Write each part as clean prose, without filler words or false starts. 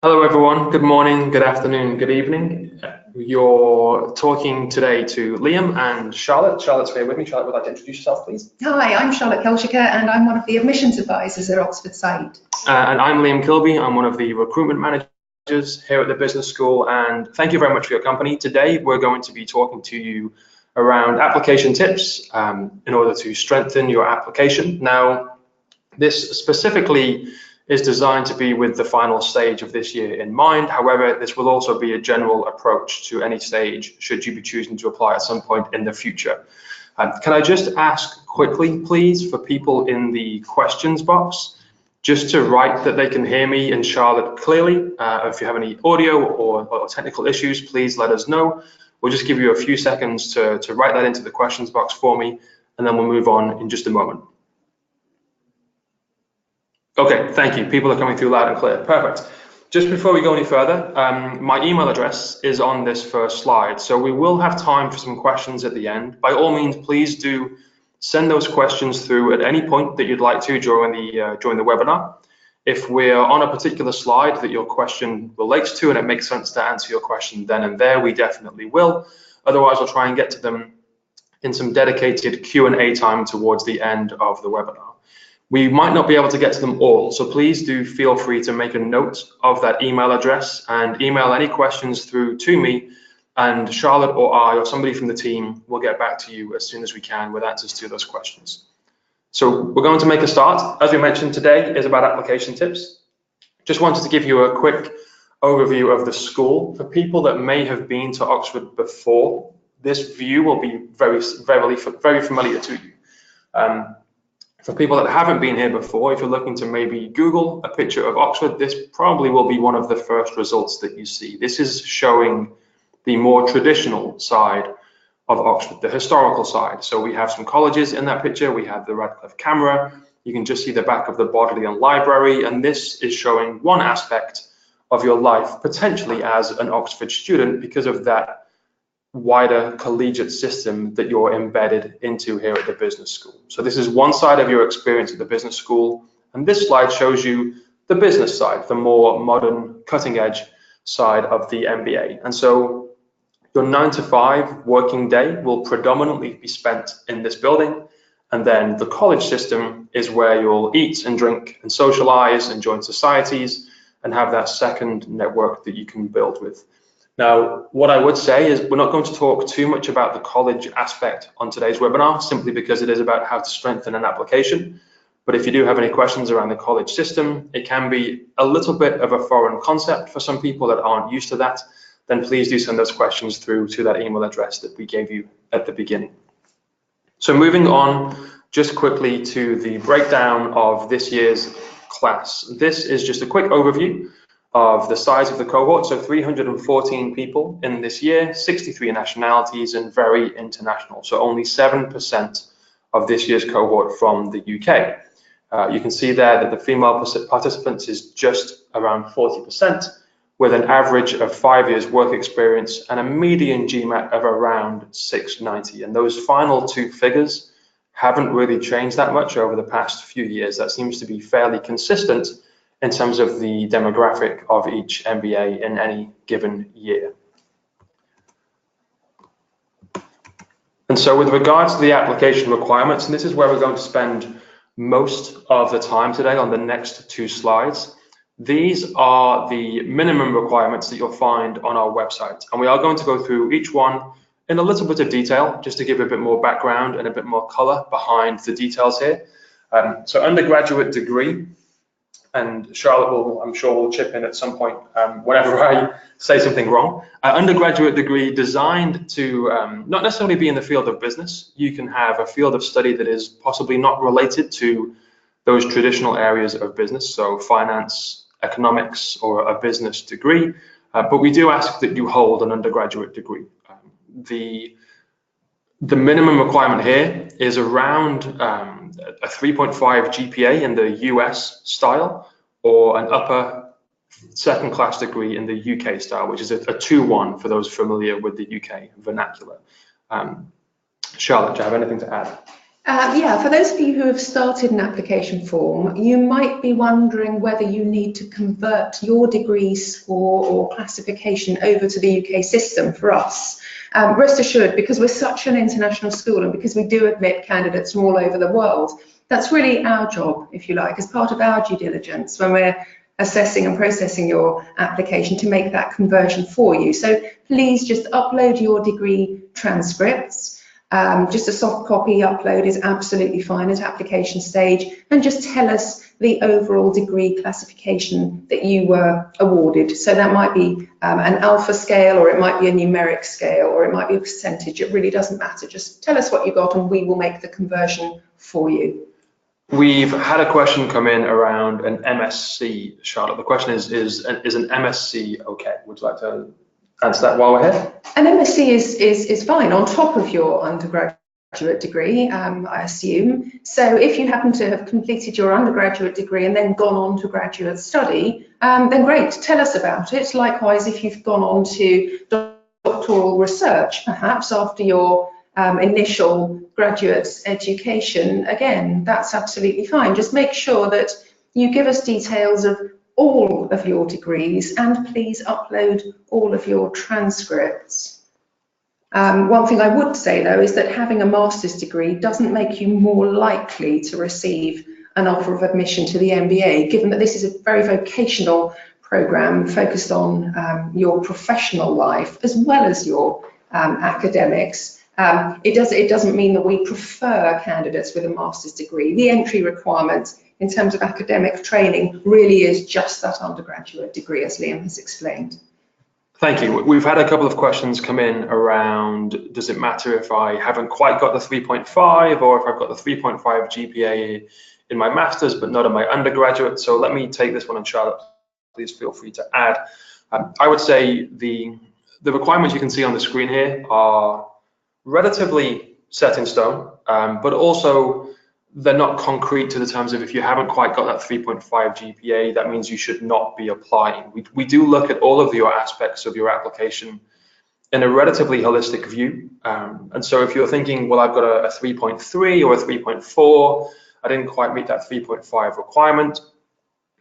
Hello everyone, good morning, good afternoon, good evening. You're talking today to Liam and Charlotte. Charlotte's here with me. Charlotte, would like to introduce yourself, please? Hi, I'm Charlotte Kelchiker and I'm one of the admissions advisors at Oxford site. And I'm Liam Kilby. I'm one of the recruitment managers here at the business school, and thank you very much for your company. Today we're going to be talking to you around application tips in order to strengthen your application. Now, this specifically is designed to be with the final stage of this year in mind. However, this will also be a general approach to any stage should you be choosing to apply at some point in the future. Can I just ask quickly, please, for people in the questions box, just to write that they can hear me and Charlotte clearly. If you have any audio or technical issues, please let us know. We'll just give you a few seconds to write that into the questions box for me, and then we'll move on in just a moment. Okay, thank you. People are coming through loud and clear. Perfect. Just before we go any further, my email address is on this first slide, so we will have time for some questions at the end. By all means, please do send those questions through at any point that you'd like to during the webinar. If we're on a particular slide that your question relates to and it makes sense to answer your question then and there, we definitely will. Otherwise, we'll try and get to them in some dedicated Q&A time towards the end of the webinar. We might not be able to get to them all, so please do feel free to make a note of that email address and email any questions through to me, and Charlotte or I or somebody from the team will get back to you as soon as we can with answers to those questions. So we're going to make a start. As we mentioned, today is about application tips. Just wanted to give you a quick overview of the school. For people that may have been to Oxford before, this view will be very familiar to you. For people that haven't been here before, if you're looking to maybe Google a picture of Oxford, this probably will be one of the first results that you see. This is showing the more traditional side of Oxford, the historical side. So we have some colleges in that picture. We have the Radcliffe Camera. You can just see the back of the Bodleian Library, and this is showing one aspect of your life, potentially as an Oxford student, because of that wider collegiate system that you're embedded into here at the business school. So this is one side of your experience at the business school, and this slide shows you the business side, the more modern, cutting edge side of the MBA. And so your 9 to 5 working day will predominantly be spent in this building, and then the college system is where you'll eat and drink and socialize and join societies and have that second network that you can build with. Now, what I would say is we're not going to talk too much about the college aspect on today's webinar, simply because it is about how to strengthen an application. But if you do have any questions around the college system, it can be a little bit of a foreign concept for some people that aren't used to that, then please do send those questions through to that email address that we gave you at the beginning. So moving on just quickly to the breakdown of this year's class. This is just a quick overview of the size of the cohort, so 314 people in this year, 63 nationalities and very international, so only 7% of this year's cohort from the UK. You can see there that the female participants is just around 40%, with an average of 5 years work experience and a median GMAT of around 690. And those final two figures haven't really changed that much over the past few years. That seems to be fairly consistent in terms of the demographic of each MBA in any given year. And so with regards to the application requirements, and this is where we're going to spend most of the time today on the next two slides, these are the minimum requirements that you'll find on our website. And we are going to go through each one in a little bit of detail, just to give a bit more background and a bit more color behind the details here. So undergraduate degree, and Charlotte will, I'm sure, will chip in at some point whenever I say something wrong. Undergraduate degree designed to not necessarily be in the field of business. You can have a field of study that is possibly not related to those traditional areas of business, so finance, economics, or a business degree. But we do ask that you hold an undergraduate degree. The minimum requirement here is around a 3.5 GPA in the US style, or an upper second class degree in the UK style, which is a 2-1 for those familiar with the UK vernacular. Charlotte, do you have anything to add? Yeah, for those of you who have started an application form, you might be wondering whether you need to convert your degree score or classification over to the UK system for us. Rest assured, because we're such an international school and because we do admit candidates from all over the world, that's really our job, if you like, as part of our due diligence when we're assessing and processing your application to make that conversion for you. So please just upload your degree transcripts. Just a soft copy upload is absolutely fine at application stage, and just tell us the overall degree classification that you were awarded. So that might be an alpha scale, or it might be a numeric scale, or it might be a percentage. It really doesn't matter. Just tell us what you got and we will make the conversion for you. We've had a question come in around an MSc, Charlotte. The question is an MSc okay? Would you like to answer that while we're here? An MSc is fine on top of your undergraduate degree, I assume. So if you happen to have completed your undergraduate degree and then gone on to graduate study, then great, tell us about it. Likewise, if you've gone on to doctoral research, perhaps after your initial graduate education, again, that's absolutely fine. Just make sure that you give us details of all of your degrees, and please upload all of your transcripts. One thing I would say though is that having a master's degree doesn't make you more likely to receive an offer of admission to the MBA, given that this is a very vocational program focused on your professional life as well as your academics. It doesn't mean that we prefer candidates with a master's degree. The entry requirement in terms of academic training really is just that undergraduate degree, as Liam has explained. Thank you. We've had a couple of questions come in around, does it matter if I haven't quite got the 3.5 or if I've got the 3.5 GPA in my master's but not in my undergraduate? So let me take this one, and Charlotte, please feel free to add. I would say the requirements you can see on the screen here are relatively set in stone, but also they're not concrete to the terms of if you haven't quite got that 3.5 GPA, that means you should not be applying. We do look at all of your aspects of your application in a relatively holistic view. And so if you're thinking, well, I've got a 3.3 or a 3.4, I didn't quite meet that 3.5 requirement,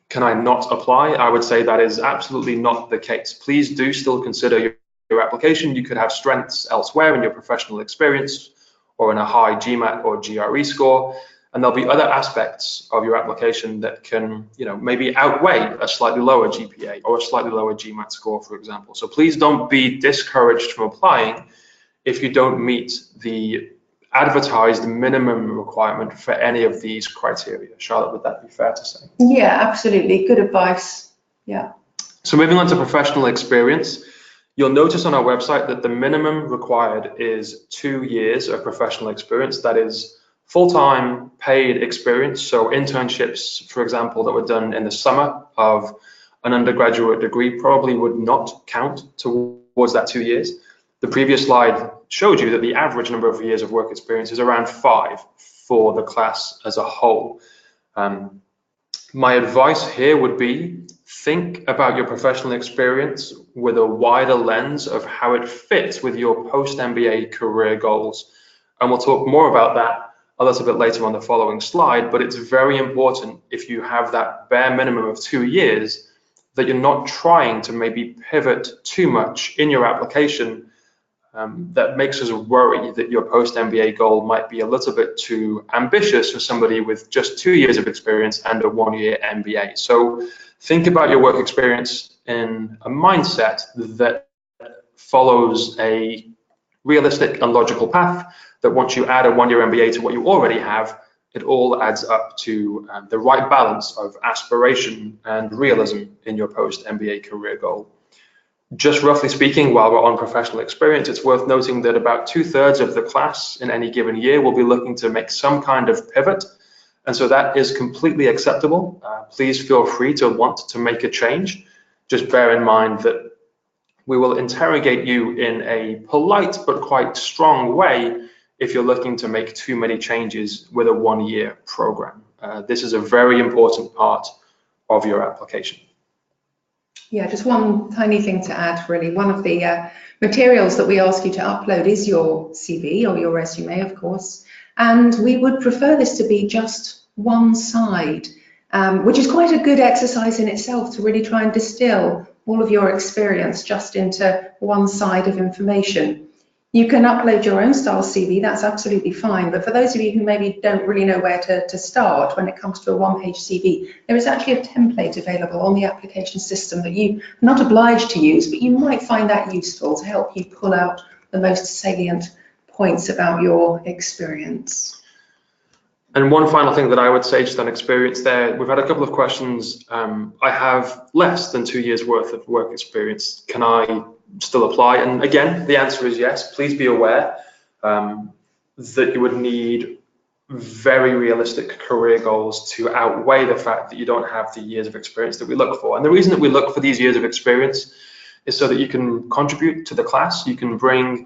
can I not apply? I would say that is absolutely not the case. Please do still consider your application. You could have strengths elsewhere in your professional experience or in a high GMAT or GRE score. And there'll be other aspects of your application that can, maybe outweigh a slightly lower GPA or a slightly lower GMAT score, for example. So please don't be discouraged from applying if you don't meet the advertised minimum requirement for any of these criteria. Charlotte, would that be fair to say? Yeah, absolutely. Good advice. Yeah. So moving on to professional experience, you'll notice on our website that the minimum required is 2 years of professional experience. That is full-time paid experience, so internships, for example, that were done in the summer of an undergraduate degree probably would not count towards that 2 years. The previous slide showed you that the average number of years of work experience is around 5 for the class as a whole. My advice here would be, think about your professional experience with a wider lens of how it fits with your post-MBA career goals. And we'll talk more about that a little bit later on the following slide, but it's very important, if you have that bare minimum of 2 years, that you're not trying to maybe pivot too much in your application. That makes us worry that your post-MBA goal might be a little bit too ambitious for somebody with just 2 years of experience and a 1-year MBA. So think about your work experience in a mindset that follows a realistic and logical path, that once you add a 1-year MBA to what you already have, it all adds up to the right balance of aspiration and realism in your post-MBA career goal. Just roughly speaking, while we're on professional experience, it's worth noting that about 2/3 of the class in any given year will be looking to make some kind of pivot. And so that is completely acceptable. Please feel free to want to make a change. Just bear in mind that we will interrogate you in a polite but quite strong way if you're looking to make too many changes with a 1-year program. This is a very important part of your application. Yeah, just one tiny thing to add, really. One of the materials that we ask you to upload is your CV or your resume, of course. And we would prefer this to be just one side, which is quite a good exercise in itself to really try and distill all of your experience just into one side of information. You can upload your own style CV, that's absolutely fine, but for those of you who maybe don't really know where to start when it comes to a one-page CV, there is actually a template available on the application system that you're not obliged to use, but you might find that useful to help you pull out the most salient points about your experience. And one final thing that I would say just on experience there, we've had a couple of questions. I have less than 2 years worth of work experience. Can I still apply? And again, the answer is yes. Please be aware that you would need very realistic career goals to outweigh the fact that you don't have the years of experience that we look for. And the reason that we look for these years of experience is so that you can contribute to the class. You can bring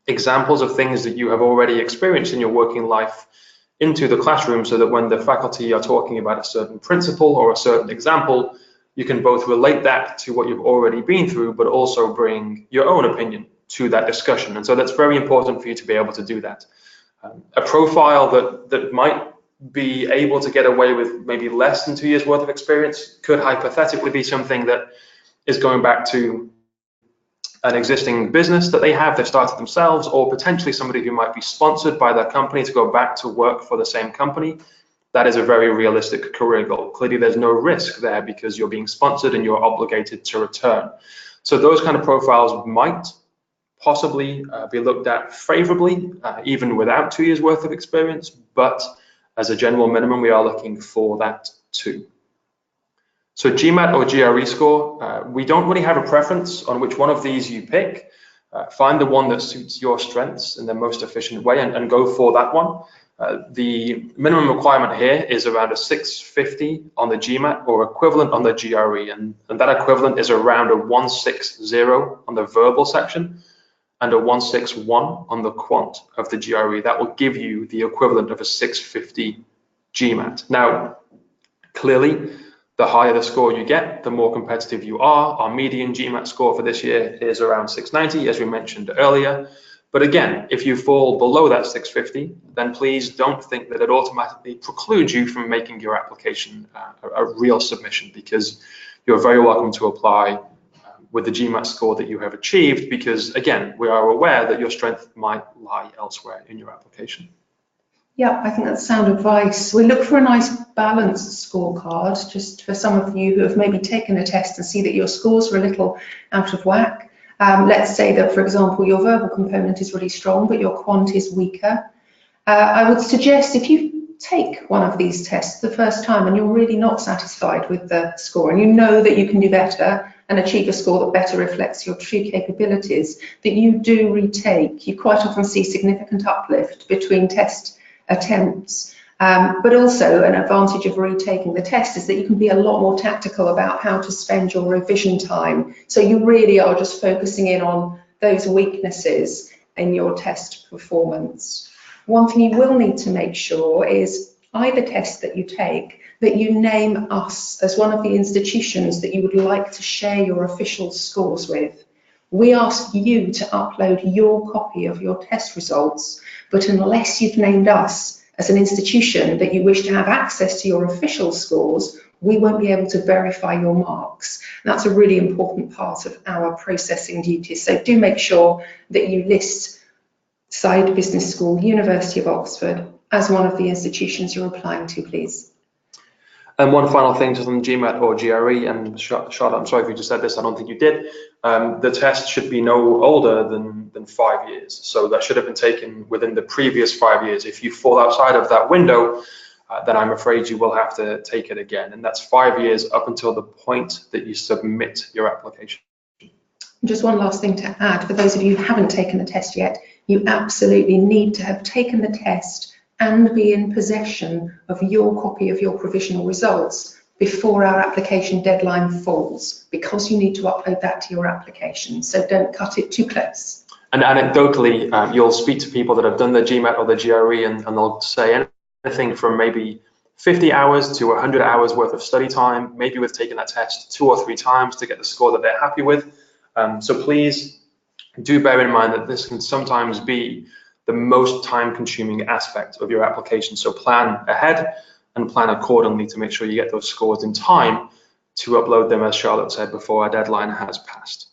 examples of things that you have already experienced in your working life into the classroom, so that when the faculty are talking about a certain principle or a certain example, you can both relate that to what you've already been through, but also bring your own opinion to that discussion. And so that's very important for you to be able to do that. A profile that might be able to get away with maybe less than 2 years worth of experience could hypothetically be something that is going back to an existing business that they've started themselves, or potentially somebody who might be sponsored by their company to go back to work for the same company. That is a very realistic career goal. Clearly, there's no risk there because you're being sponsored and you're obligated to return. So those kind of profiles might possibly be looked at favorably, even without 2 years worth of experience, but as a general minimum, we are looking for that too. So GMAT or GRE score, we don't really have a preference on which one of these you pick. Find the one that suits your strengths in the most efficient way and go for that one. The minimum requirement here is around a 650 on the GMAT or equivalent on the GRE, and that equivalent is around a 160 on the verbal section and a 161 on the quant of the GRE. That will give you the equivalent of a 650 GMAT. Now, clearly, the higher the score you get, the more competitive you are. Our median GMAT score for this year is around 690, as we mentioned earlier. But again, if you fall below that 650, then please don't think that it automatically precludes you from making your application a real submission, because you're very welcome to apply with the GMAT score that you have achieved, because again, we are aware that your strength might lie elsewhere in your application. Yeah, I think that's sound advice. We look for a nice balanced scorecard, just for some of you who have maybe taken a test and see that your scores are a little out of whack. Let's say that, for example, your verbal component is really strong, but your quant is weaker. I would suggest if you take one of these tests the first time and you're really not satisfied with the score and you know that you can do better and achieve a score that better reflects your true capabilities, that you do retake. You quite often see significant uplift between test attempts, but also an advantage of retaking the test is that you can be a lot more tactical about how to spend your revision time. So you really are just focusing in on those weaknesses in your test performance. One thing you will need to make sure is either test that you take, that you name us as one of the institutions that you would like to share your official scores with. We ask you to upload your copy of your test results, but unless you've named us as an institution that you wish to have access to your official scores, we won't be able to verify your marks. And that's a really important part of our processing duties. So do make sure that you list Saïd Business School, University of Oxford, as one of the institutions you're applying to, please. And one final thing, just on GMAT or GRE, and Charlotte, I'm sorry if you just said this, I don't think you did. The test should be no older than 5 years. So that should have been taken within the previous 5 years. If you fall outside of that window, then I'm afraid you will have to take it again. And that's 5 years up until the point that you submit your application. Just one last thing to add, for those of you who haven't taken the test yet, you absolutely need to have taken the test and be in possession of your copy of your provisional results before our application deadline falls, because you need to upload that to your application. So don't cut it too close. And anecdotally, you'll speak to people that have done the GMAT or the GRE, and they'll say anything from maybe 50 hours to 100 hours worth of study time, maybe with taking that test 2 or 3 times to get the score that they're happy with. So please do bear in mind that this can sometimes be the most time-consuming aspect of your application. So plan ahead and plan accordingly to make sure you get those scores in time to upload them, as Charlotte said, before our deadline has passed.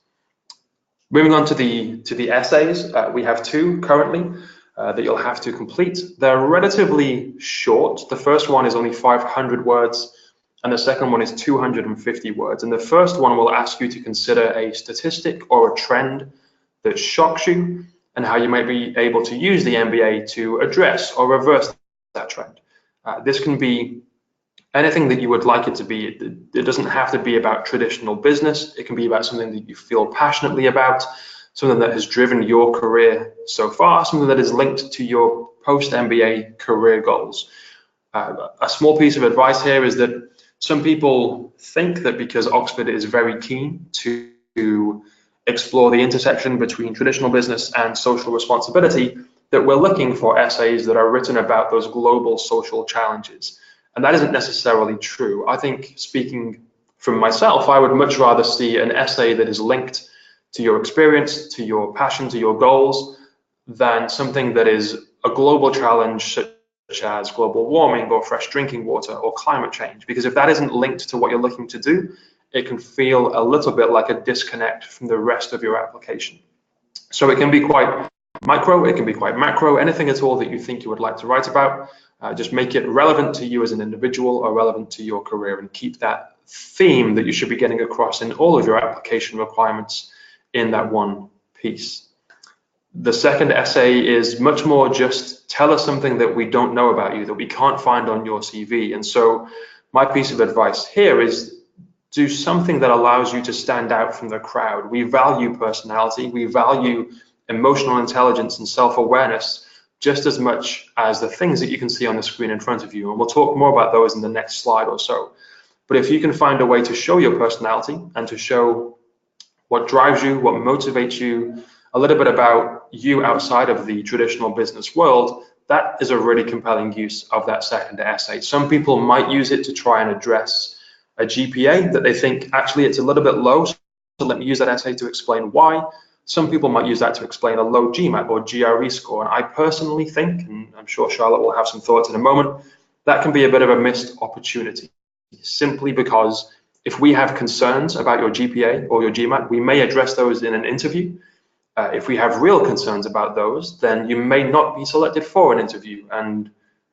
Moving on to the essays, we have two currently that you'll have to complete. They're relatively short. The first one is only 500 words, and the second one is 250 words. And the first one will ask you to consider a statistic or a trend that shocks you, and how you might be able to use the MBA to address or reverse that trend. This can be anything that you would like it to be. It doesn't have to be about traditional business. It can be about something that you feel passionately about, something that has driven your career so far, something that is linked to your post-MBA career goals. A small piece of advice here is that some people think that because Oxford is very keen to explore the intersection between traditional business and social responsibility, that we're looking for essays that are written about those global social challenges. And that isn't necessarily true. I think, speaking from myself, I would much rather see an essay that is linked to your experience, to your passion, to your goals, than something that is a global challenge such as global warming or fresh drinking water or climate change. Because if that isn't linked to what you're looking to do, it can feel a little bit like a disconnect from the rest of your application. So it can be quite micro, it can be quite macro, anything at all that you think you would like to write about. Just make it relevant to you as an individual or relevant to your career, and keep that theme that you should be getting across in all of your application requirements in that one piece. The second essay is much more just tell us something that we don't know about you, that we can't find on your CV. And so my piece of advice here is do something that allows you to stand out from the crowd. We value personality, we value emotional intelligence and self-awareness just as much as the things that you can see on the screen in front of you. And we'll talk more about those in the next slide or so. But if you can find a way to show your personality and to show what drives you, what motivates you, a little bit about you outside of the traditional business world, that is a really compelling use of that second essay. Some people might use it to try and address a GPA that they think actually it's a little bit low, so let me use that essay to explain why. Some people might use that to explain a low GMAT or GRE score. And I personally think, and I'm sure Charlotte will have some thoughts in a moment, that can be a bit of a missed opportunity, simply because if we have concerns about your GPA or your GMAT, we may address those in an interview. If we have real concerns about those, then you may not be selected for an interview, and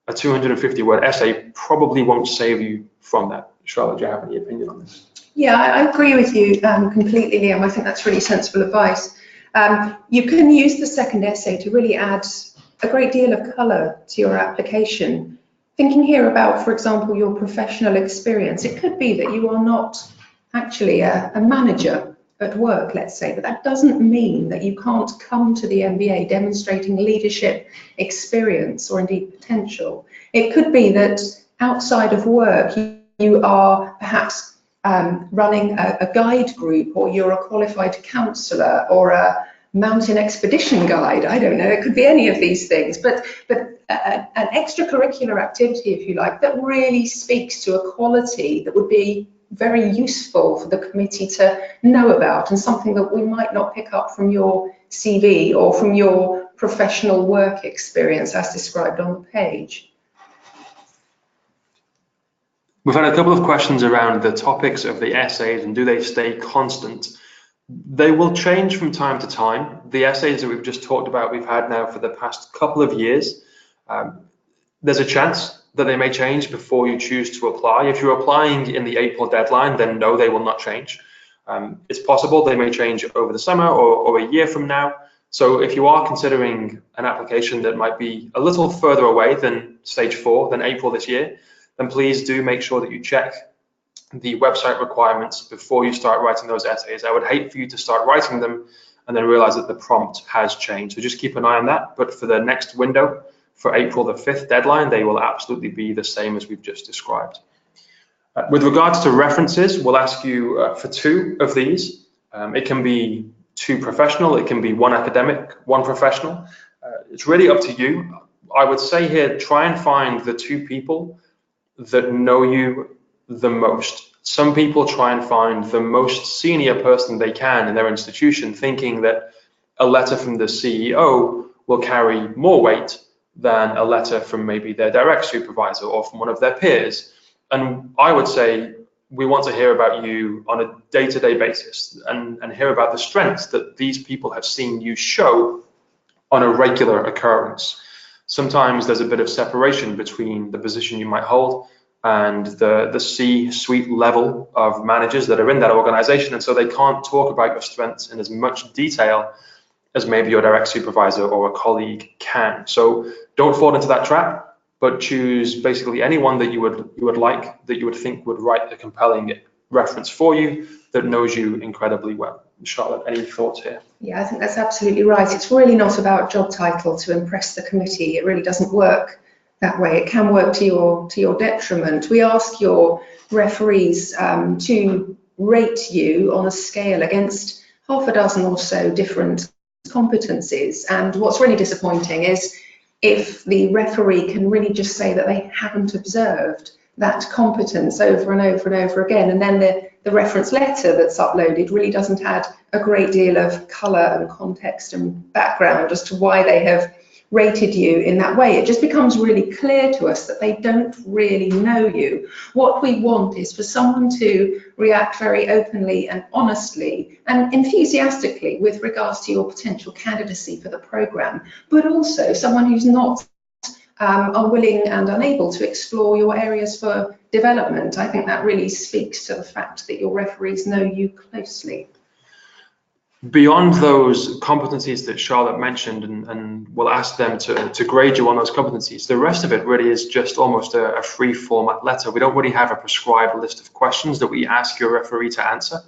a 250-word essay probably won't save you from that. Charlotte, do you have any opinion on this? Yeah, I agree with you completely, Liam. I think that's really sensible advice. You can use the second essay to really add a great deal of colour to your application. Thinking here about, for example, your professional experience, it could be that you are not actually a manager at work, let's say, but that doesn't mean that you can't come to the MBA demonstrating leadership experience or indeed potential. It could be that outside of work, you are perhaps running a guide group, or you're a qualified counsellor or a mountain expedition guide. I don't know, it could be any of these things, but an extracurricular activity, if you like, that really speaks to a quality that would be very useful for the committee to know about, and something that we might not pick up from your CV or from your professional work experience as described on the page. We've had a couple of questions around the topics of the essays and do they stay constant. They will change from time to time. The essays that we've just talked about, we've had now for the past couple of years. There's a chance that they may change before you choose to apply. If you're applying in the April deadline, then no, they will not change. It's possible they may change over the summer or a year from now. So if you are considering an application that might be a little further away than stage 4, than April this year, then please do make sure that you check the website requirements before you start writing those essays. I would hate for you to start writing them and then realize that the prompt has changed. So just keep an eye on that. But for the next window, for April the 5th deadline, they will absolutely be the same as we've just described. With regards to references, we'll ask you for 2 of these. It can be 2 professional, it can be 1 academic, 1 professional. It's really up to you. I would say here, try and find the 2 people that know you the most. Some people try and find the most senior person they can in their institution, thinking that a letter from the CEO will carry more weight than a letter from maybe their direct supervisor or from one of their peers. And I would say we want to hear about you on a day-to-day basis and hear about the strengths that these people have seen you show on a regular occurrence. Sometimes there's a bit of separation between the position you might hold and the C-suite level of managers that are in that organization, and so they can't talk about your strengths in as much detail as maybe your direct supervisor or a colleague can. So don't fall into that trap, but choose basically anyone that you would like, that you would think would write a compelling reference for you, that knows you incredibly well. Charlotte, any thoughts here? Yeah, I think that's absolutely right. It's really not about job title to impress the committee. It really doesn't work that way. It can work to your detriment. We ask your referees to rate you on a scale against half a dozen or so different competencies. And what's really disappointing is if the referee can really just say that they haven't observed that competence over and over and over again, and then the reference letter that's uploaded really doesn't add a great deal of colour and context and background as to why they have rated you in that way. It just becomes really clear to us that they don't really know you. What we want is for someone to react very openly and honestly and enthusiastically with regards to your potential candidacy for the programme, but also someone who's not unwilling and unable to explore your areas for development. I think that really speaks to the fact that your referees know you closely. Beyond those competencies that Charlotte mentioned, and we'll ask them to grade you on those competencies, the rest of it really is just almost a free format letter. We don't really have a prescribed list of questions that we ask your referee to answer.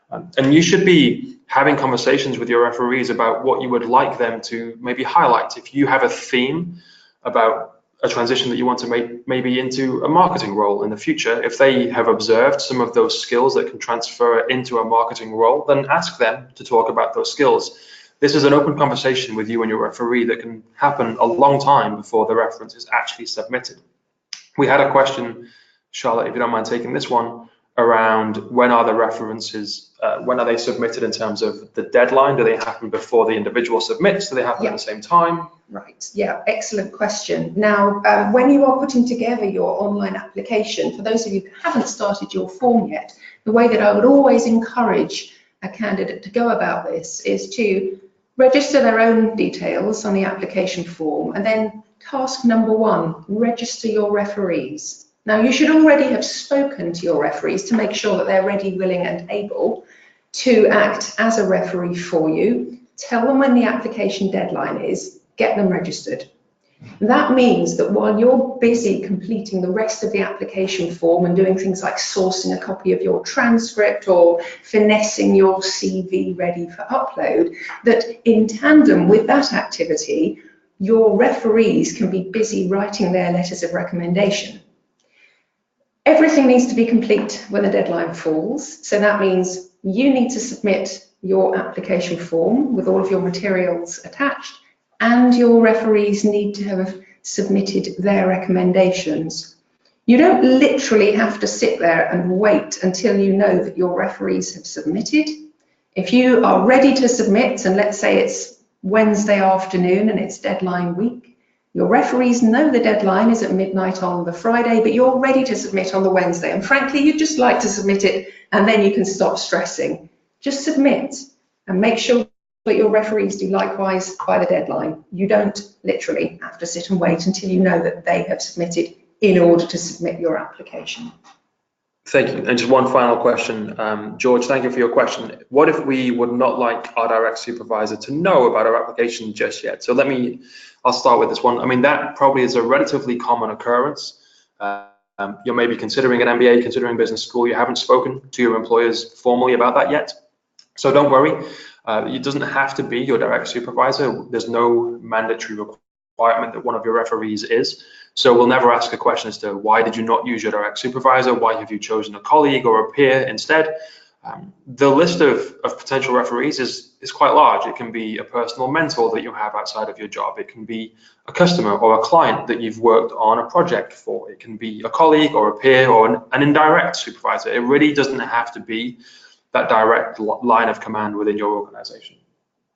And you should be having conversations with your referees about what you would like them to maybe highlight. If you have a theme about a transition that you want to make maybe into a marketing role in the future, if they have observed some of those skills that can transfer into a marketing role, then ask them to talk about those skills. This is an open conversation with you and your referee that can happen a long time before the reference is actually submitted. We had a question, Charlotte, if you don't mind taking this one, around when are the references, when are they submitted in terms of the deadline? Do they happen before the individual submits? Do they happen at the same time? Right, yeah, excellent question. Now, when you are putting together your online application, for those of you who haven't started your form yet, the way that I would always encourage a candidate to go about this is to register their own details on the application form, and then task number 1, register your referees. Now, you should already have spoken to your referees to make sure that they're ready, willing and able to act as a referee for you. Tell them when the application deadline is, get them registered. That means that while you're busy completing the rest of the application form and doing things like sourcing a copy of your transcript or finessing your CV ready for upload, that in tandem with that activity, your referees can be busy writing their letters of recommendation. Everything needs to be complete when the deadline falls. So that means you need to submit your application form with all of your materials attached, and your referees need to have submitted their recommendations. You don't literally have to sit there and wait until you know that your referees have submitted. If you are ready to submit, and let's say it's Wednesday afternoon and it's deadline week, your referees know the deadline is at midnight on the Friday, but you're ready to submit on the Wednesday. And frankly, you'd just like to submit it and then you can stop stressing. Just submit and make sure that your referees do likewise by the deadline. You don't literally have to sit and wait until you know that they have submitted in order to submit your application. Thank you. And just one final question. George, thank you for your question. What if we would not like our direct supervisor to know about our application just yet? So I'll start with this one. I mean, that probably is a relatively common occurrence. You're maybe considering an MBA, considering business school. You haven't spoken to your employers formally about that yet. So don't worry. It doesn't have to be your direct supervisor. There's no mandatory requirement that one of your referees is. So we'll never ask a question as to why did you not use your direct supervisor? Why have you chosen a colleague or a peer instead? The list of potential referees is quite large. It can be a personal mentor that you have outside of your job. It can be a customer or a client that you've worked on a project for. It can be a colleague or a peer or an indirect supervisor. It really doesn't have to be that direct line of command within your organization.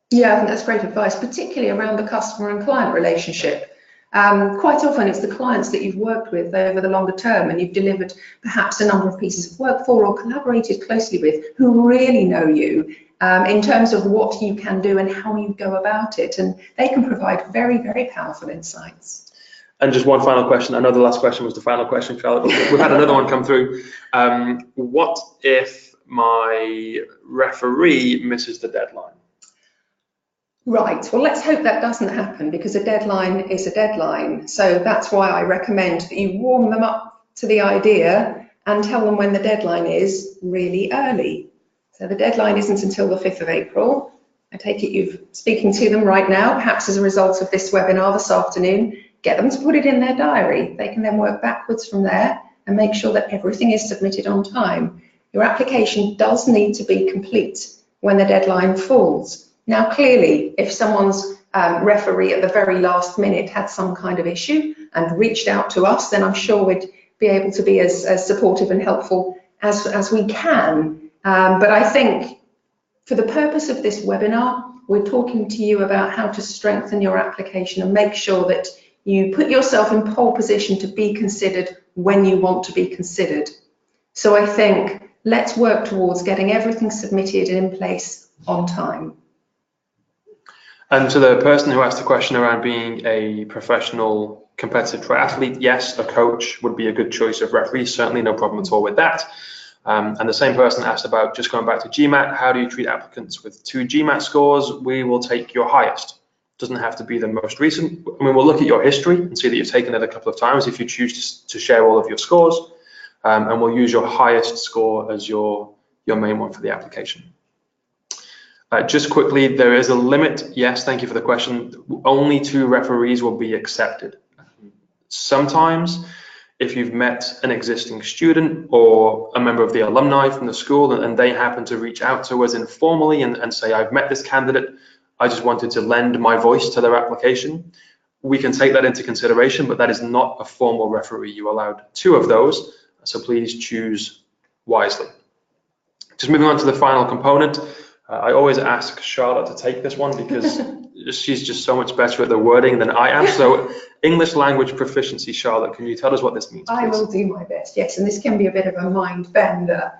Yeah, I think that's great advice, particularly around the customer and client relationship. Quite often it's the clients that you've worked with over the longer term and you've delivered perhaps a number of pieces of work for or collaborated closely with who really know you in terms of what you can do and how you go about it. And they can provide very, very powerful insights. And just one final question. I know the last question was the final question, Charlotte, but we've had another one come through. What if my referee misses the deadline? Right, well, let's hope that doesn't happen, because a deadline is a deadline. So that's why I recommend that you warm them up to the idea and tell them when the deadline is really early. So the deadline isn't until the 5th of April. I take it you're speaking to them right now, perhaps as a result of this webinar this afternoon. Get them to put it in their diary. They can then work backwards from there and make sure that everything is submitted on time. Your application does need to be complete when the deadline falls. Now, clearly, if someone's referee at the very last minute had some kind of issue and reached out to us, then I'm sure we'd be able to be as supportive and helpful as we can. But I think for the purpose of this webinar, we're talking to you about how to strengthen your application and make sure that you put yourself in pole position to be considered when you want to be considered. So I think let's work towards getting everything submitted and in place on time. And to the person who asked the question around being a professional competitive triathlete, yes, a coach would be a good choice of referee, certainly no problem at all with that. And the same person asked about, just going back to GMAT, how do you treat applicants with 2 GMAT scores? We will take your highest. Doesn't have to be the most recent. I mean, we'll look at your history and see that you've taken it a couple of times if you choose to share all of your scores, and we'll use your highest score as your main one for the application. Just quickly, there is a limit. Yes, thank you for the question. Only 2 referees will be accepted. Sometimes, if you've met an existing student or a member of the alumni from the school and they happen to reach out to us informally and say, I've met this candidate, I just wanted to lend my voice to their application, we can take that into consideration, but that is not a formal referee. You're allowed 2 of those, so please choose wisely. Just moving on to the final component. I always ask Charlotte to take this one because she's just so much better at the wording than I am. So English language proficiency, Charlotte, can you tell us what this means, please? I will do my best, yes, and this can be a bit of a mind bender.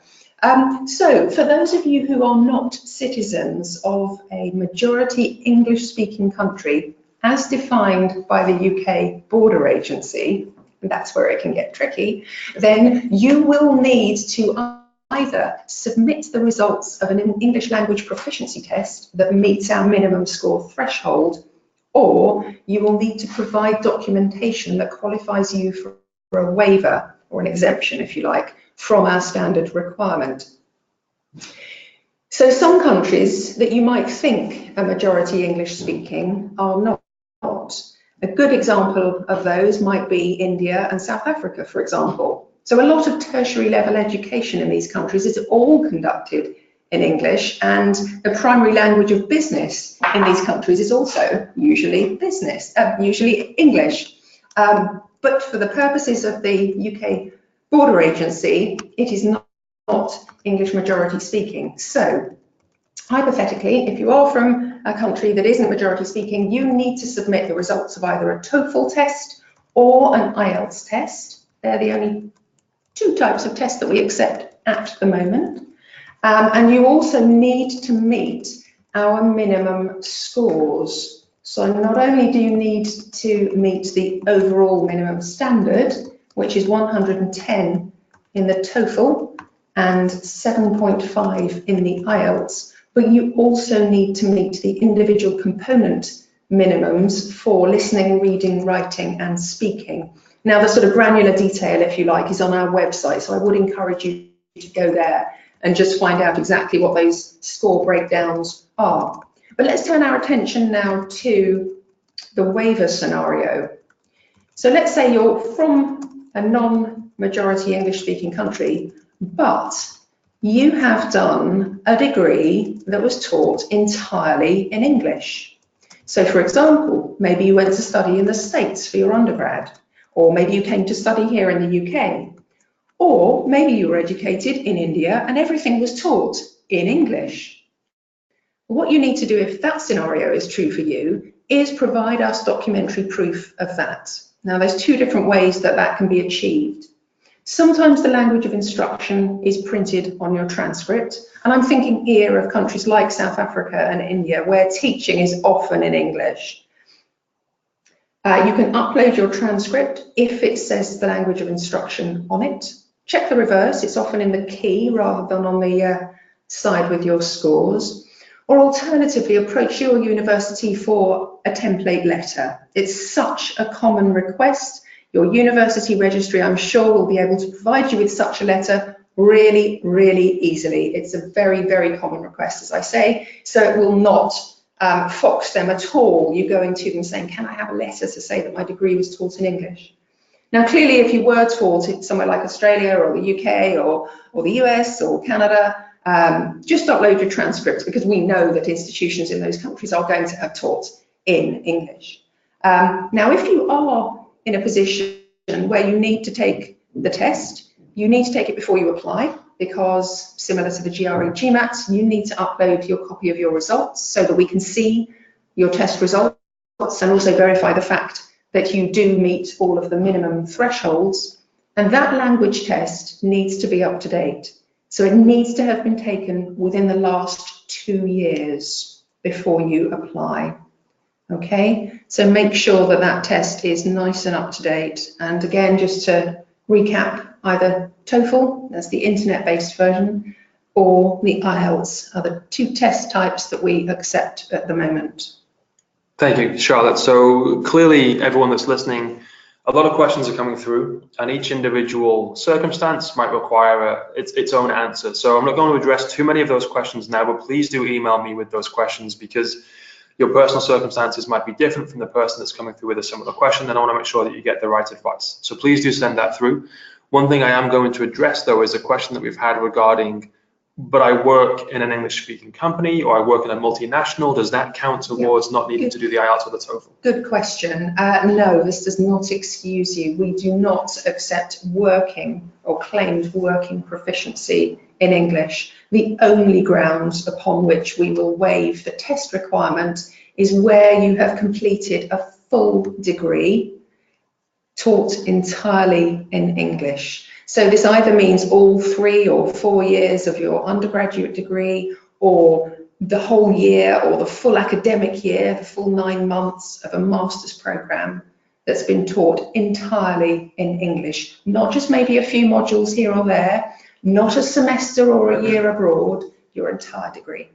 So for those of you who are not citizens of a majority English speaking country, as defined by the UK Border Agency, and that's where it can get tricky, then you will need to either submit the results of an English language proficiency test that meets our minimum score threshold, or you will need to provide documentation that qualifies you for a waiver or an exemption, if you like, from our standard requirement. So some countries that you might think are majority English speaking are not. A good example of those might be India and South Africa, for example. So a lot of tertiary level education in these countries is all conducted in English, and the primary language of business in these countries is also usually usually English. But for the purposes of the UK Border Agency, it is not English majority speaking. So hypothetically, if you are from a country that isn't majority speaking, you need to submit the results of either a TOEFL test or an IELTS test. They're the only 2 types of tests that we accept at the moment. And you also need to meet our minimum scores. So not only do you need to meet the overall minimum standard, which is 110 in the TOEFL and 7.5 in the IELTS, but you also need to meet the individual component minimums for listening, reading, writing, and speaking. Now, the sort of granular detail, if you like, is on our website, so I would encourage you to go there and just find out exactly what those score breakdowns are. But let's turn our attention now to the waiver scenario. So let's say you're from a non-majority English-speaking country, but you have done a degree that was taught entirely in English. So, for example, maybe you went to study in the States for your undergrad, or maybe you came to study here in the UK, or maybe you were educated in India and everything was taught in English. What you need to do if that scenario is true for you is provide us documentary proof of that. Now, there's two different ways that that can be achieved. Sometimes the language of instruction is printed on your transcript, and I'm thinking here of countries like South Africa and India, where teaching is often in English. You can upload your transcript if it says the language of instruction on it. Check the reverse, it's often in the key rather than on the side with your scores. Or alternatively, approach your university for a template letter. It's such a common request. Your university registry, I'm sure, will be able to provide you with such a letter really, really easily. It's a very, very common request, as I say, so it will not fox them at all. You going to them saying, can I have a letter to say that my degree was taught in English? Now, clearly, if you were taught it somewhere like Australia or the UK or the US or Canada, just upload your transcripts, because we know that institutions in those countries are going to have taught in English. Now, if you are in a position where you need to take the test, you need to take it before you apply, because similar to the GRE GMAT, you need to upload your copy of your results so that we can see your test results and also verify the fact that you do meet all of the minimum thresholds. And that language test needs to be up to date. So it needs to have been taken within the last 2 years before you apply. Okay, so make sure that that test is nice and up to date. And again, just to recap, either TOEFL, that's the internet-based version, or the IELTS are the two test types that we accept at the moment. Thank you, Charlotte. So clearly, everyone that's listening, a lot of questions are coming through, and each individual circumstance might require its own answer. So I'm not going to address too many of those questions now, but please do email me with those questions, because your personal circumstances might be different from the person that's coming through with a similar question, and I want to make sure that you get the right advice. So please do send that through. One thing I am going to address, though, is a question that we've had regarding, but I work in an English-speaking company, or I work in a multinational. Does that count towards not needing to do the IELTS or the TOEFL? Good question. No, this does not excuse you. We do not accept working or claimed working proficiency in English. The only grounds upon which we will waive the test requirement is where you have completed a full degree taught entirely in English. So this either means all 3 or 4 years of your undergraduate degree, or the whole year, or the full academic year, the full 9 months of a master's program that's been taught entirely in English. Not just maybe a few modules here or there, not a semester or a year abroad, your entire degree.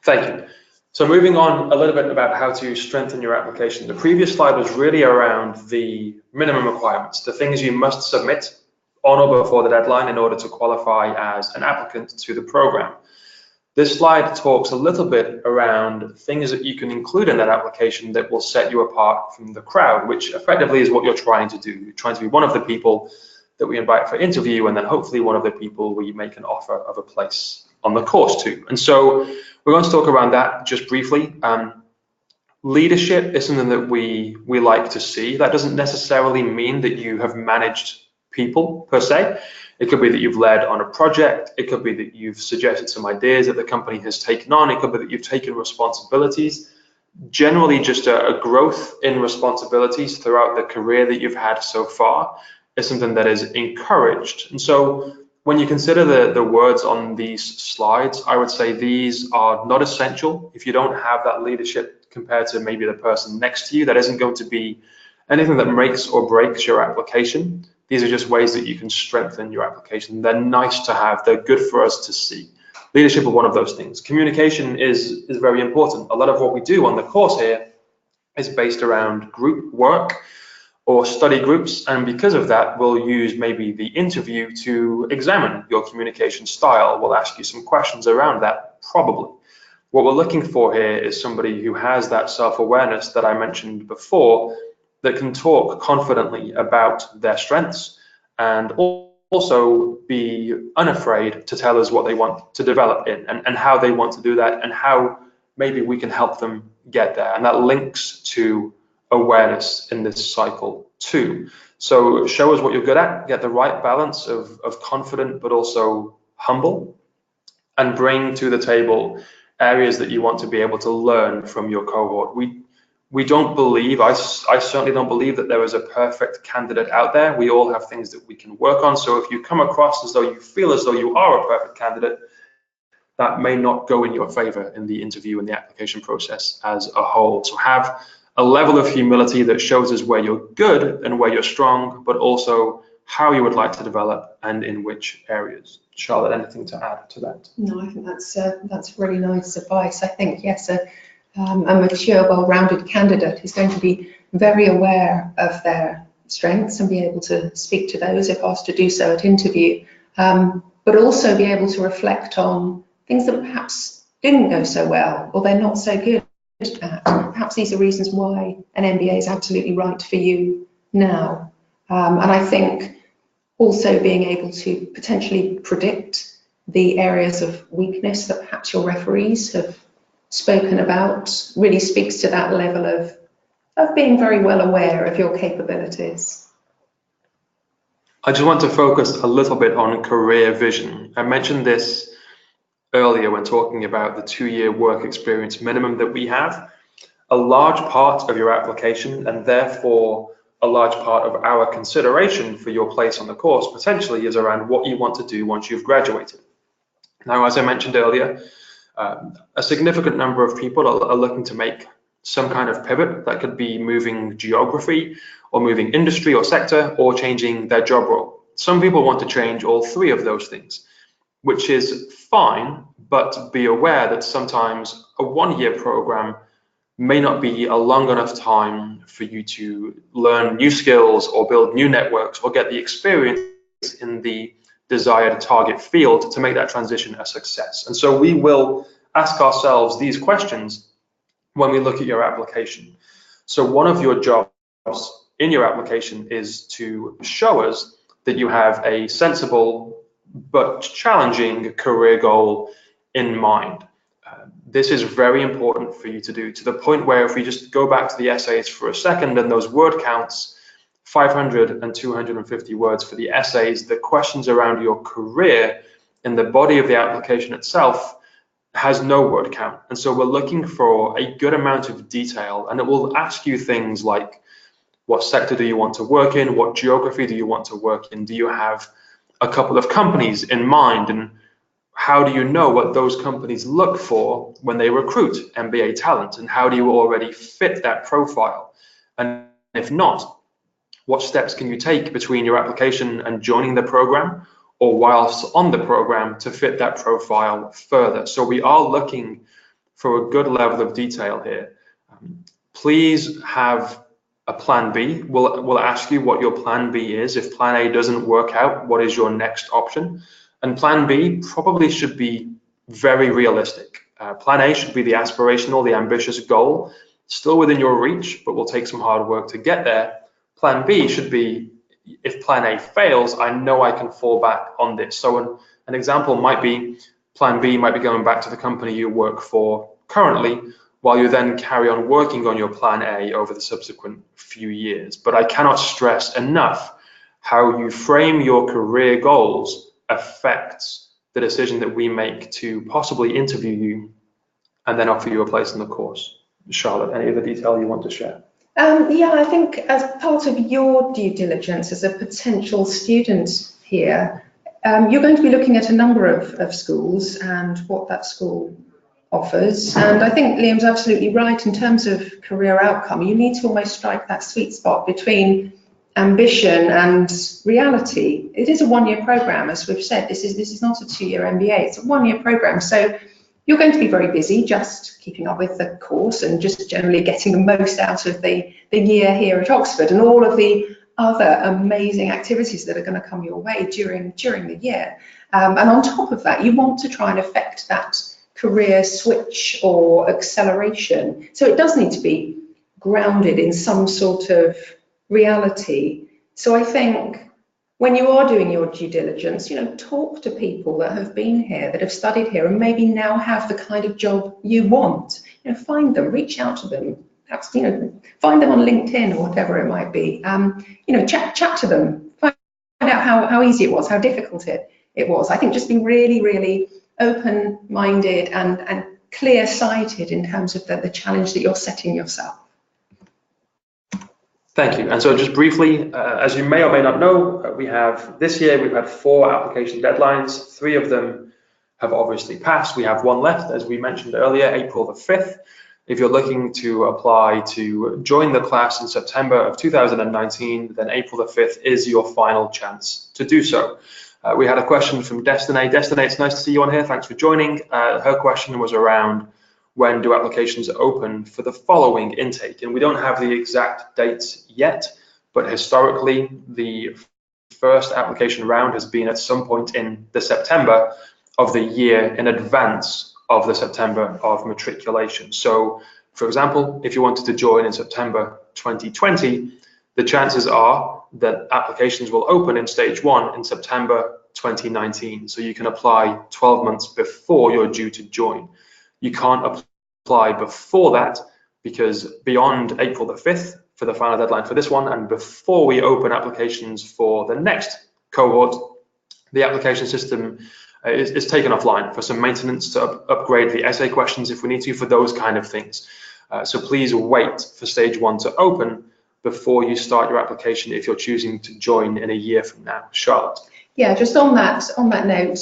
Thank you. So moving on a little bit about how to strengthen your application. The previous slide was really around the minimum requirements, the things you must submit on or before the deadline in order to qualify as an applicant to the program. This slide talks a little bit around things that you can include in that application that will set you apart from the crowd, which effectively is what you're trying to do. You're trying to be one of the people that we invite for interview, and then hopefully one of the people we make an offer of a place on the course to. And so we're going to talk around that just briefly. Leadership is something that we like to see. That doesn't necessarily mean that you have managed people per se. It could be that you've led on a project. It could be that you've suggested some ideas that the company has taken on. It could be that you've taken responsibilities. Generally, just a growth in responsibilities throughout the career that you've had so far is something that is encouraged. And so when you consider the words on these slides, I would say these are not essential. If you don't have that leadership compared to maybe the person next to you, that isn't going to be anything that makes or breaks your application. These are just ways that you can strengthen your application. They're nice to have. They're good for us to see. Leadership are one of those things. Communication is very important. A lot of what we do on the course here is based around group work or study groups, and because of that, we'll use maybe the interview to examine your communication style. We'll ask you some questions around that, probably. What we're looking for here is somebody who has that self-awareness that I mentioned before, that can talk confidently about their strengths and also be unafraid to tell us what they want to develop in and how they want to do that and how maybe we can help them get there. And that links to awareness in this cycle too. So show us what you're good at, get the right balance of confident but also humble, and bring to the table areas that you want to be able to learn from your cohort. We don't believe, I certainly don't believe that there is a perfect candidate out there. We all have things that we can work on. So if you come across as though you feel as though you are a perfect candidate, that may not go in your favor in the interview and the application process as a whole. So have a level of humility that shows us where you're good and where you're strong, but also how you would like to develop and in which areas. Charlotte, anything to add to that? No, I think that's really nice advice. I think, yes, a mature, well-rounded candidate is going to be very aware of their strengths and be able to speak to those if asked to do so at interview, but also be able to reflect on things that perhaps didn't go so well or they're not so good at. Perhaps these are reasons why an MBA is absolutely right for you now. And I think also being able to potentially predict the areas of weakness that perhaps your referees have spoken about really speaks to that level of being very well aware of your capabilities. I just want to focus a little bit on career vision. I mentioned this earlier when talking about the 2-year work experience minimum that we have. A large part of your application, and therefore a large part of our consideration for your place on the course potentially, is around what you want to do once you've graduated. Now, as I mentioned earlier, a significant number of people are looking to make some kind of pivot. That could be moving geography or moving industry or sector or changing their job role. Some people want to change all 3 of those things, which is fine, but be aware that sometimes a 1-year program may not be a long enough time for you to learn new skills or build new networks or get the experience in the desired target field to make that transition a success. And so we will ask ourselves these questions when we look at your application. So one of your jobs in your application is to show us that you have a sensible but challenging career goal in mind. This is very important for you to do, to the point where if we just go back to the essays for a second and those word counts, 500 and 250 words for the essays, the questions around your career in the body of the application itself has no word count. And so we're looking for a good amount of detail, and it will ask you things like, what sector do you want to work in? What geography do you want to work in? Do you have a couple of companies in mind? And how do you know what those companies look for when they recruit MBA talent? And how do you already fit that profile? And if not, what steps can you take between your application and joining the program, or whilst on the program, to fit that profile further? So we are looking for a good level of detail here. Please have a plan B. We'll ask you what your plan B is. If plan A doesn't work out, what is your next option? And plan B probably should be very realistic. Plan A should be the aspirational, the ambitious goal, still within your reach, but will take some hard work to get there. Plan B should be, if plan A fails, I know I can fall back on this. So an example might be, plan B might be going back to the company you work for currently, while you then carry on working on your plan A over the subsequent few years. But I cannot stress enough how you frame your career goals affects the decision that we make to possibly interview you and then offer you a place in the course. Charlotte, any other detail you want to share? Yeah, I think as part of your due diligence as a potential student here, you're going to be looking at a number of schools and what that school offers. And I think Liam's absolutely right in terms of career outcome. You need to almost strike that sweet spot between ambition and reality. It is a 1-year program, as we've said. This is not a 2-year MBA. It's a 1-year program. So you're going to be very busy just keeping up with the course and just generally getting the most out of the year here at Oxford and all of the other amazing activities that are going to come your way during the year. And on top of that, you want to try and affect that career switch or acceleration. So it does need to be grounded in some sort of reality. So I think when you are doing your due diligence, talk to people that have been here, that have studied here, and maybe now have the kind of job you want. Find them, reach out to them, perhaps find them on LinkedIn or whatever it might be. Chat to them, find out how easy it was, how difficult it was. I think just be really, really open-minded and clear-sighted in terms of the challenge that you're setting yourself. Thank you. And so just briefly, as you may or may not know, this year we've had 4 application deadlines. 3 of them have obviously passed. We have 1 left, as we mentioned earlier, April the 5th. If you're looking to apply to join the class in September of 2019, then April the 5th is your final chance to do so. We had a question from Destiny. Destiny, it's nice to see you on here. Thanks for joining. Her question was around when do applications open for the following intake? And we don't have the exact dates yet, but historically, the first application round has been at some point in the September of the year in advance of the September of matriculation. So, for example, if you wanted to join in September 2020, the chances are that applications will open in stage 1 in September 2019. So you can apply 12 months before you're due to join. You can't apply before that because beyond April the 5th for the final deadline for this one, and before we open applications for the next cohort, the application system is taken offline for some maintenance to upgrade the essay questions if we need to, for those kind of things. So please wait for stage 1 to open before you start your application if you're choosing to join in a year from now. Charlotte. Yeah, just on that note,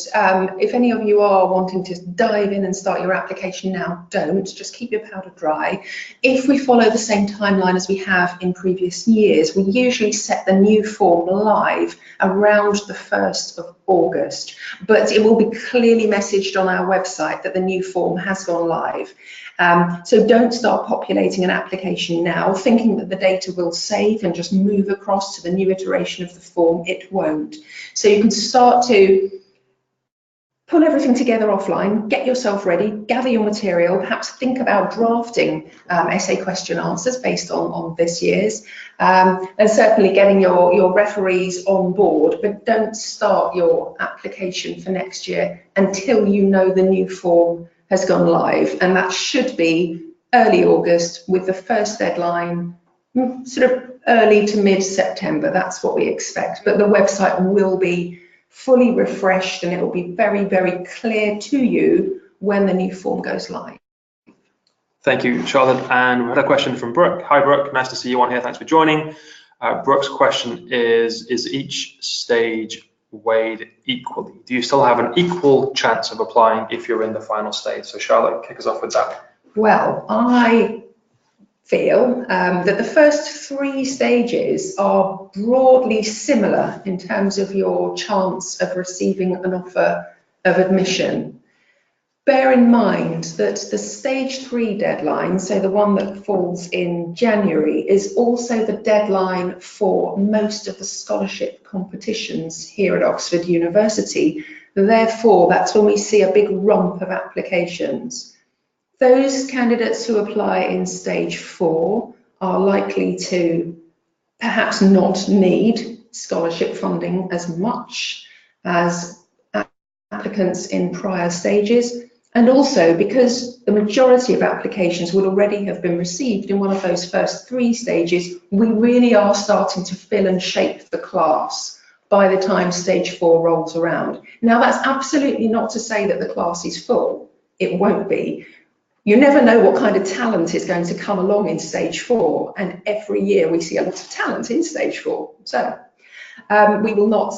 if any of you are wanting to dive in and start your application now, don't. Just keep your powder dry. If we follow the same timeline as we have in previous years, we usually set the new form live around the 1st of August, but it will be clearly messaged on our website that the new form has gone live. So don't start populating an application now, thinking that the data will save and just move across to the new iteration of the form. It won't. So you can start to pull everything together offline, get yourself ready, gather your material, perhaps think about drafting essay question answers based on this year's, and certainly getting your referees on board, but don't start your application for next year until you know the new form has gone live, and that should be early August with the first deadline sort of early to mid-September. That's what we expect, but the website will be fully refreshed and it will be very, very clear to you when the new form goes live. Thank you, Charlotte. And we had a question from Brooke. Hi, Brooke. Nice to see you on here. Thanks for joining. Brooke's question is each stage weighed equally? Do you still have an equal chance of applying if you're in the final stage? So Charlotte, kick us off with that. Well, I feel that the first 3 stages are broadly similar in terms of your chance of receiving an offer of admission. Bear in mind that the stage 3 deadline, so the one that falls in January, is also the deadline for most of the scholarship competitions here at Oxford University. Therefore, that's when we see a big rump of applications. Those candidates who apply in stage 4 are likely to perhaps not need scholarship funding as much as applicants in prior stages. And also because the majority of applications would already have been received in one of those first 3 stages, we really are starting to fill and shape the class by the time stage 4 rolls around. Now, that's absolutely not to say that the class is full. It won't be. You never know what kind of talent is going to come along in stage 4, and every year we see a lot of talent in stage 4. So we will not,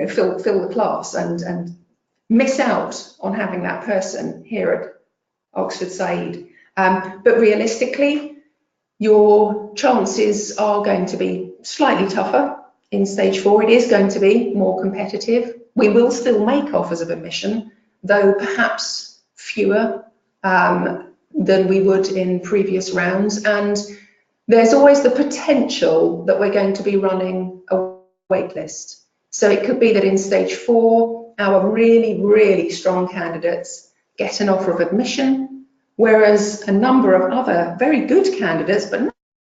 fill the class and miss out on having that person here at Oxford Said. But realistically, your chances are going to be slightly tougher in stage 4. It is going to be more competitive. We will still make offers of admission, though perhaps fewer than we would in previous rounds. And there's always the potential that we're going to be running a wait list. So it could be that in stage 4, our really, really strong candidates get an offer of admission, whereas a number of other very good candidates, but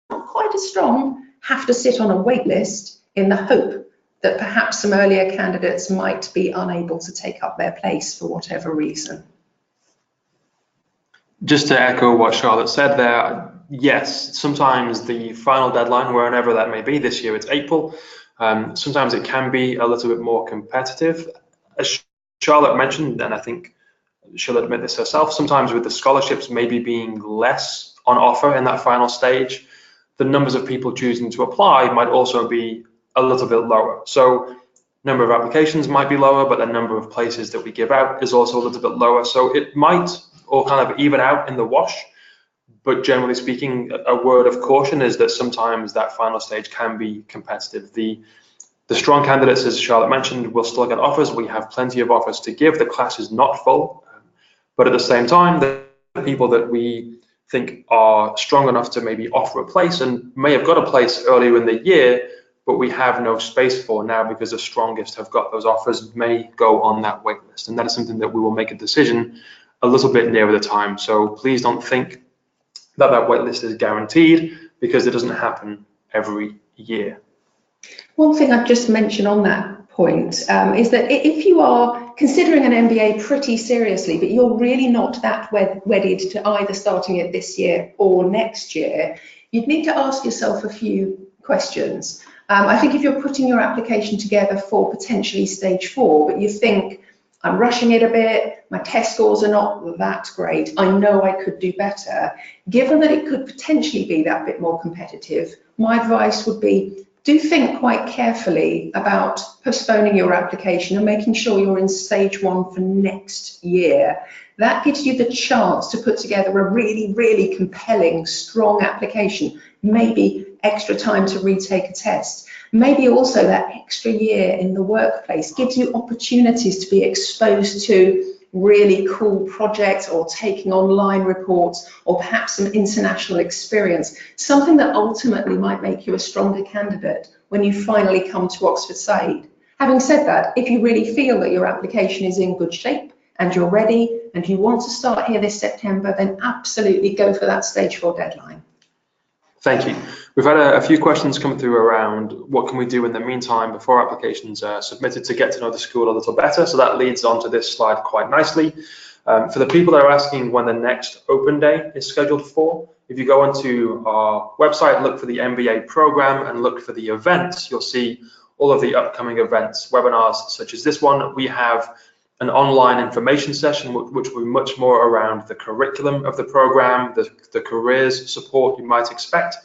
not quite as strong, have to sit on a wait list in the hope that perhaps some earlier candidates might be unable to take up their place for whatever reason. Just to echo what Charlotte said there, yes, sometimes the final deadline, wherever that may be, this year it's April, sometimes it can be a little bit more competitive. As Charlotte mentioned, and I think she'll admit this herself, sometimes with the scholarships maybe being less on offer in that final stage, the numbers of people choosing to apply might also be a little bit lower. So number of applications might be lower, but the number of places that we give out is also a little bit lower. So it might all kind of even out in the wash. But generally speaking, a word of caution is that sometimes that final stage can be competitive. The strong candidates, as Charlotte mentioned, will still get offers. We have plenty of offers to give. The class is not full. But at the same time, the people that we think are strong enough to maybe offer a place and may have got a place earlier in the year, but we have no space for now because the strongest have got those offers, may go on that wait list. And that is something that we will make a decision a little bit nearer the time. So please don't think that that wait list is guaranteed, because it doesn't happen every year. One thing I'd just mention on that point is that if you are considering an MBA pretty seriously, but you're really not that wedded to either starting it this year or next year, you'd need to ask yourself a few questions. I think if you're putting your application together for potentially stage 4, but you think, I'm rushing it a bit, my test scores are not that great, I know I could do better, given that it could potentially be that bit more competitive, my advice would be, do think quite carefully about postponing your application and making sure you're in stage 1 for next year. That gives you the chance to put together a really, really compelling, strong application, maybe extra time to retake a test. Maybe also that extra year in the workplace gives you opportunities to be exposed to really cool projects or taking online reports or perhaps some international experience, something that ultimately might make you a stronger candidate when you finally come to Oxford Said. Having said that, if you really feel that your application is in good shape and you're ready and you want to start here this September, then absolutely go for that stage 4 deadline. Thank you. We've had a few questions come through around what can we do in the meantime before applications are submitted to get to know the school a little better. So that leads on to this slide quite nicely. For the people that are asking when the next open day is scheduled for, if you go onto our website, look for the MBA program and look for the events, you'll see all of the upcoming events, webinars such as this one. We have an online information session which will be much more around the curriculum of the program, the careers support you might expect.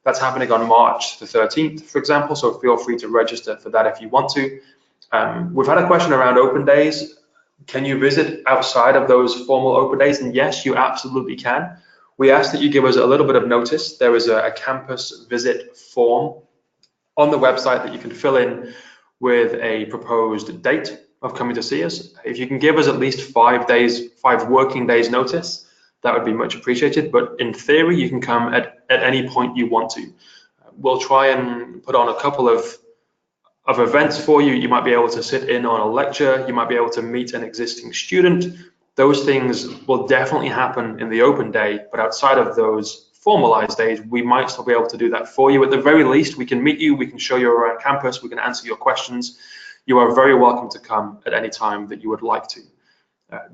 That's happening on March the 13th, for example, so feel free to register for that if you want to. We've had a question around open days. Can you visit outside of those formal open days? And yes, you absolutely can. We ask that you give us a little bit of notice. There is a campus visit form on the website that you can fill in with a proposed date of coming to see us. If you can give us at least 5 working days notice, that would be much appreciated. But in theory, you can come at any point you want to. We'll try and put on a couple of events for you. You might be able to sit in on a lecture. You might be able to meet an existing student. Those things will definitely happen in the open day, but outside of those formalized days, we might still be able to do that for you. At the very least, we can meet you, we can show you around campus, we can answer your questions. You are very welcome to come at any time that you would like to.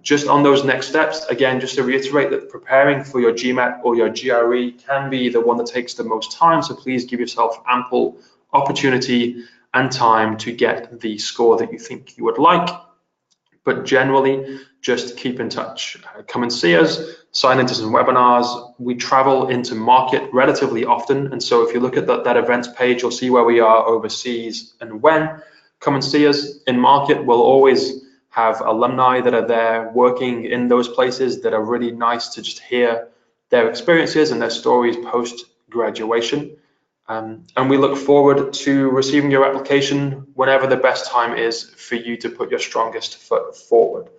Just on those next steps, again, just to reiterate that preparing for your GMAT or your GRE can be the one that takes the most time, so please give yourself ample opportunity and time to get the score that you think you would like. But generally, just keep in touch. Come and see us, sign into some webinars. We travel into market relatively often, and so if you look at that events page, you'll see where we are overseas and when. Come and see us in market. We'll always have alumni that are there working in those places that are really nice to just hear their experiences and their stories post-graduation. And we look forward to receiving your application whenever the best time is for you to put your strongest foot forward.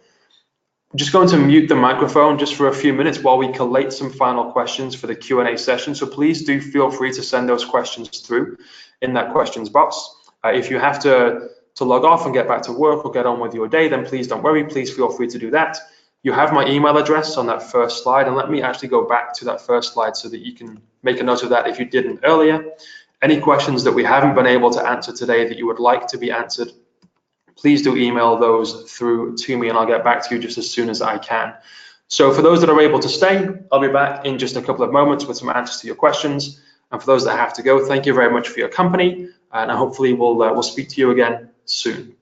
I'm just going to mute the microphone just for a few minutes while we collate some final questions for the Q&A session. So please do feel free to send those questions through in that questions box. If you have to log off and get back to work or get on with your day, then please don't worry. Please feel free to do that. You have my email address on that first slide, and let me actually go back to that first slide so that you can make a note of that if you didn't earlier. Any questions that we haven't been able to answer today that you would like to be answered, please do email those through to me and I'll get back to you just as soon as I can. So for those that are able to stay, I'll be back in just a couple of moments with some answers to your questions. And for those that have to go, thank you very much for your company, and hopefully we'll speak to you again soon.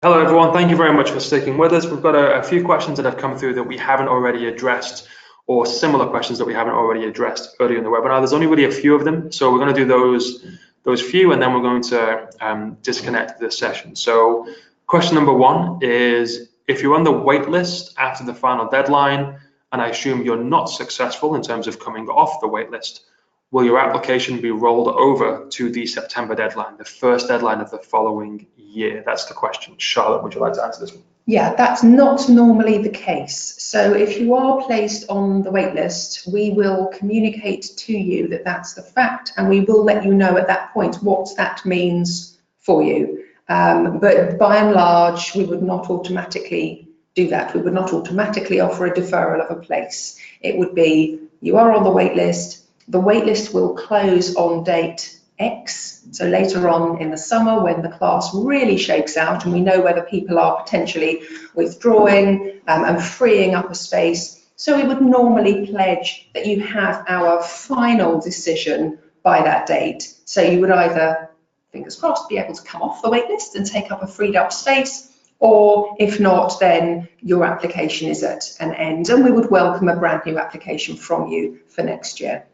Hello, everyone. Thank you very much for sticking with us. We've got a few questions that have come through that we haven't already addressed, or similar questions that we haven't already addressed earlier in the webinar. There's only really a few of them, so we're going to do those few, and then we're going to disconnect this session. So question number one is, if you're on the wait list after the final deadline, and I assume you're not successful in terms of coming off the wait list, will your application be rolled over to the September deadline, the first deadline of the following year? That's the question. Charlotte, would you like to answer this one? Yeah, that's not normally the case. So if you are placed on the wait list, we will communicate to you that that's the fact, and we will let you know at that point what that means for you. But by and large, we would not automatically do that. We would not automatically offer a deferral of a place. It would be, you are on the wait list. The waitlist will close on date X, so later on in the summer when the class really shakes out and we know whether people are potentially withdrawing and freeing up a space. So we would normally pledge that you have our final decision by that date. So you would either, fingers crossed, be able to come off the waitlist and take up a freed up space, or if not, then your application is at an end and we would welcome a brand new application from you for next year.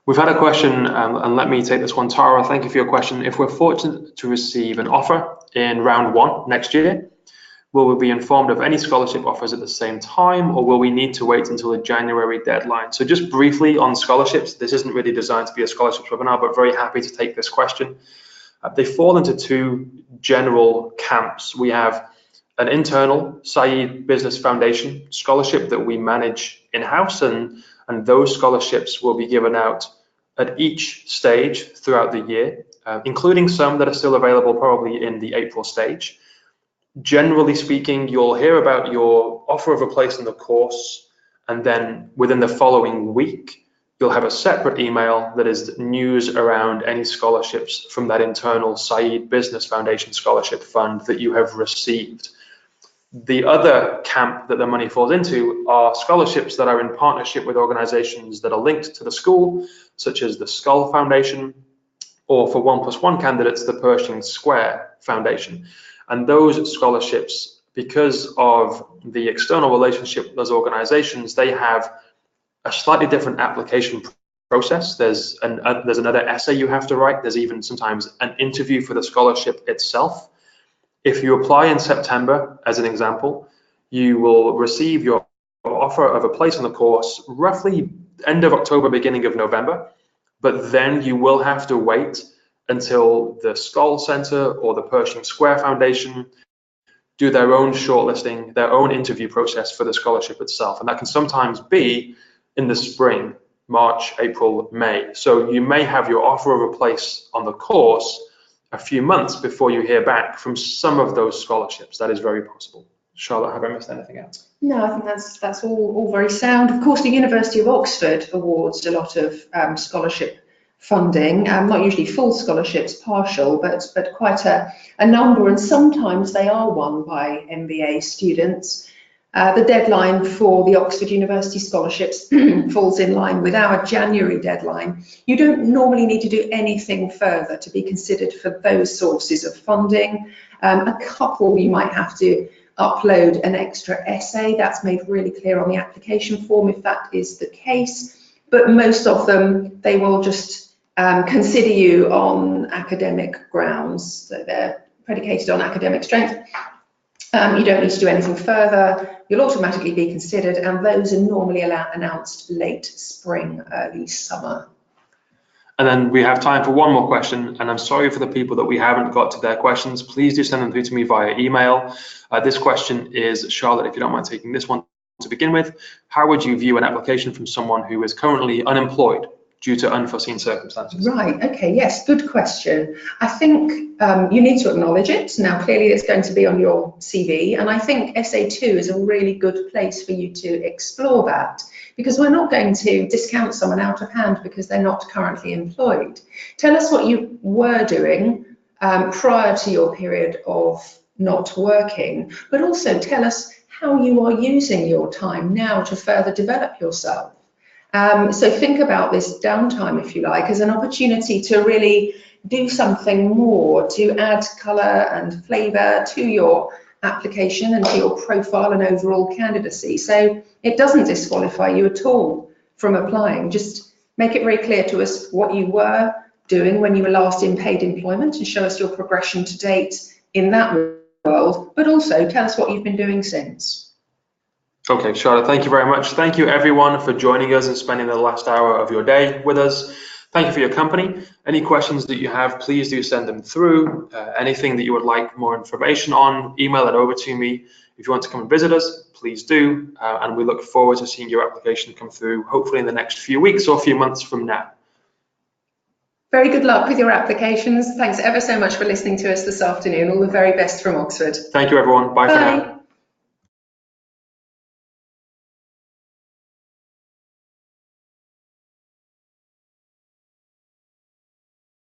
We've had a question, and let me take this one. Tara, thank you for your question. If we're fortunate to receive an offer in round one next year, will we be informed of any scholarship offers at the same time, or will we need to wait until the January deadline? So just briefly on scholarships, this isn't really designed to be a scholarships webinar, but very happy to take this question. They fall into two general camps. We have an internal Said Business Foundation scholarship that we manage in-house, and those scholarships will be given out at each stage throughout the year, including some that are still available probably in the April stage. Generally speaking, you'll hear about your offer of a place in the course, and then within the following week, you'll have a separate email that is news around any scholarships from that internal Said Business Foundation Scholarship Fund that you have received. The other camp that the money falls into are scholarships that are in partnership with organizations that are linked to the school, such as the Skull Foundation, or for 1+1 candidates, the Pershing Square Foundation. And those scholarships, because of the external relationship with those organizations, they have a slightly different application process. There's another essay you have to write. There's even sometimes an interview for the scholarship itself. If you apply in September, as an example, you will receive your offer of a place in the course roughly end of October, beginning of November, but then you will have to wait until the Skull Center or the Pershing Square Foundation do their own shortlisting, their own interview process for the scholarship itself. And that can sometimes be in the spring, March, April, May. So you may have your offer of a place on the course a few months before you hear back from some of those scholarships. That is very possible. Charlotte, have I missed anything else? No, I think that's all very sound. Of course, the University of Oxford awards a lot of scholarship funding, not usually full scholarships, partial, but quite a number, and sometimes they are won by MBA students. The deadline for the Oxford University scholarships falls in line with our January deadline. You don't normally need to do anything further to be considered for those sources of funding. A couple, you might have to upload an extra essay. That's made really clear on the application form if that is the case. But most of them, they will just consider you on academic grounds. So they're predicated on academic strength. You don't need to do anything further. You'll automatically be considered, and those are normally announced late spring, early summer. And then we have time for one more question, and I'm sorry for the people that we haven't got to their questions. Please do send them through to me via email. This question is, Charlotte, if you don't mind taking this one to begin with, how would you view an application from someone who is currently unemployed due to unforeseen circumstances? Right, okay, yes, good question. I think you need to acknowledge it. Now, clearly it's going to be on your CV, and I think SA2 is a really good place for you to explore that, because we're not going to discount someone out of hand because they're not currently employed. Tell us what you were doing prior to your period of not working, but also tell us how you are using your time now to further develop yourself. So think about this downtime, if you like, as an opportunity to really do something more to add colour and flavour to your application and to your profile and overall candidacy. So it doesn't disqualify you at all from applying. Just make it very clear to us what you were doing when you were last in paid employment and show us your progression to date in that world, but also tell us what you've been doing since. Okay, Charlotte, thank you very much. Thank you everyone for joining us and spending the last hour of your day with us. Thank you for your company. Any questions that you have, please do send them through. Anything that you would like more information on, email it over to me. If you want to come and visit us, please do. And we look forward to seeing your application come through, hopefully in the next few weeks or a few months from now. Very good luck with your applications. Thanks ever so much for listening to us this afternoon. All the very best from Oxford. Thank you, everyone. Bye for now.